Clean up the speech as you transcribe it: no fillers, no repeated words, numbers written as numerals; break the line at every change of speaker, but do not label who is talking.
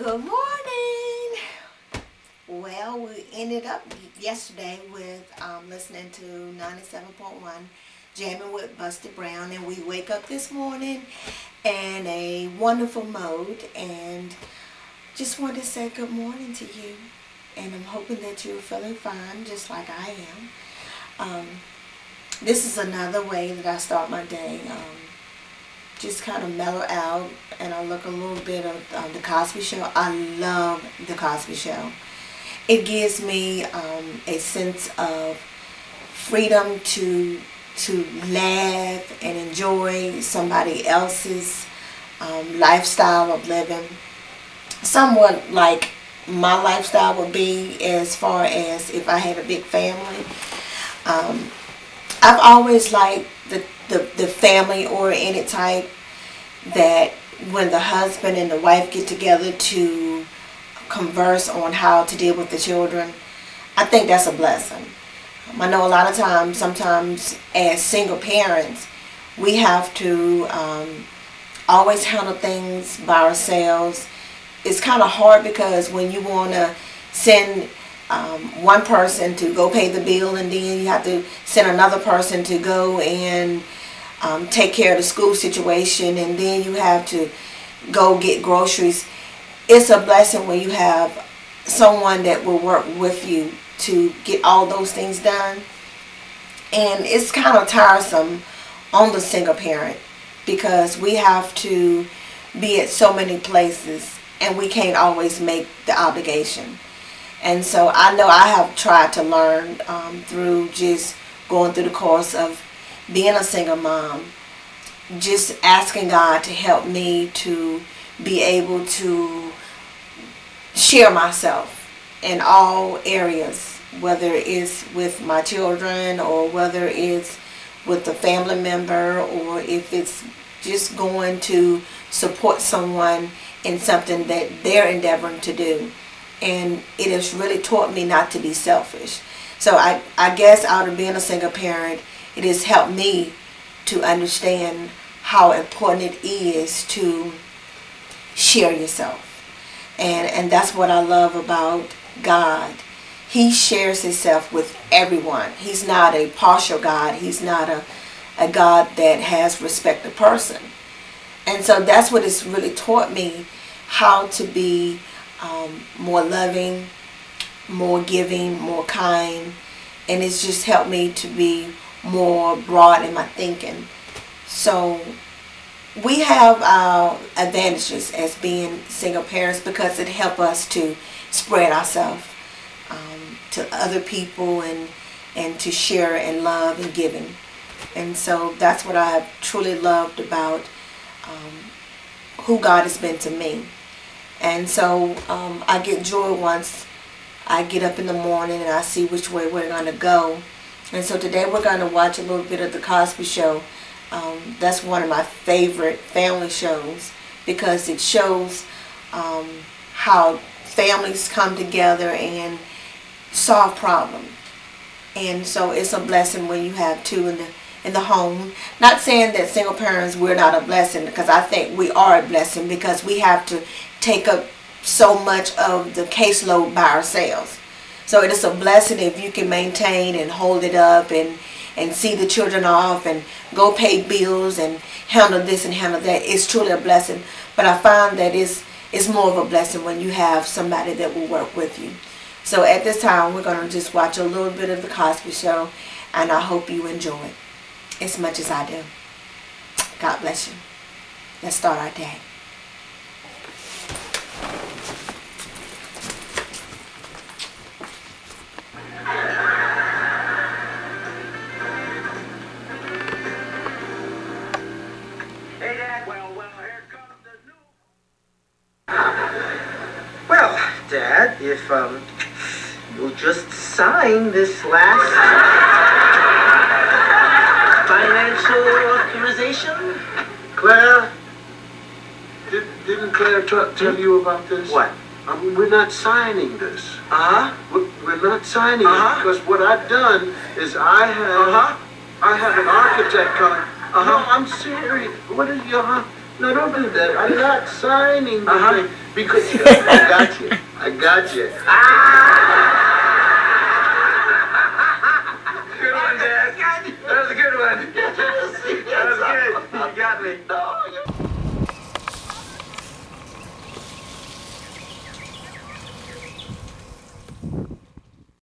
Good morning. Well, we ended up yesterday with listening to 97.1 Jamming with Buster Brown, and we wake up this morning in a wonderful mode, and just wanted to say good morning to you, and I'm hoping that you're feeling fine just like I am. This is another way that I start my day. Just kind of mellow out, and I look a little bit of The Cosby Show. I love The Cosby Show. It gives me a sense of freedom to laugh and enjoy somebody else's lifestyle of living. Somewhat like my lifestyle would be, as far as if I had a big family. I've always liked the family-oriented type, that when the husband and the wife get together to converse on how to deal with the children, I think that's a blessing. I know a lot of times, sometimes as single parents, we have to always handle things by ourselves. It's kind of hard because when you want to send one person to go pay the bill, and then you have to send another person to go and take care of the school situation, and then you have to go get groceries. It's a blessing when you have someone that will work with you to get all those things done. And it's kind of tiresome on the single parent because we have to be at so many places and we can't always make the obligation. And so I know I have tried to learn through just going through the course of being a single mom, just asking God to help me to be able to share myself in all areas, whether it's with my children or whether it's with a family member, or if it's just going to support someone in something that they're endeavoring to do. And it has really taught me not to be selfish. So I guess out of being a single parent, it has helped me to understand how important it is to share yourself. And that's what I love about God. He shares himself with everyone. He's not a partial God. He's not a God that has respect of person. And so that's what it's really taught me, how to be more loving, more giving, more kind. And it's just helped me to be more broad in my thinking. So we have our advantages as being single parents because it helps us to spread ourselves to other people and to share and love and giving. And so that's what I have truly loved about who God has been to me. And so I get joy once I get up in the morning and I see which way we're going to go. And so today we're going to watch a little bit of The Cosby Show. That's one of my favorite family shows because it shows how families come together and solve problems. And so it's a blessing when you have two in the home. Not saying that single parents, we're not a blessing, because I think we are a blessing because we have to take up so much of the caseload by ourselves. So it is a blessing if you can maintain and hold it up and see the children off and go pay bills and handle this and handle that. It's truly a blessing. But I find that it's more of a blessing when you have somebody that will work with you. So at this time, we're going to just watch a little bit of The Cosby Show, and I hope you enjoy it as much as I do. God bless you. Let's start our day.
Dad, if you'll just sign this last financial authorization.
Claire, didn't Claire tell you about this?
What?
We're not signing this. We're not signing it because what I've done is I have an architect coming. No, I'm serious. What is your No, don't do that. I'm not signing the thing because I got you. I got you. Ah!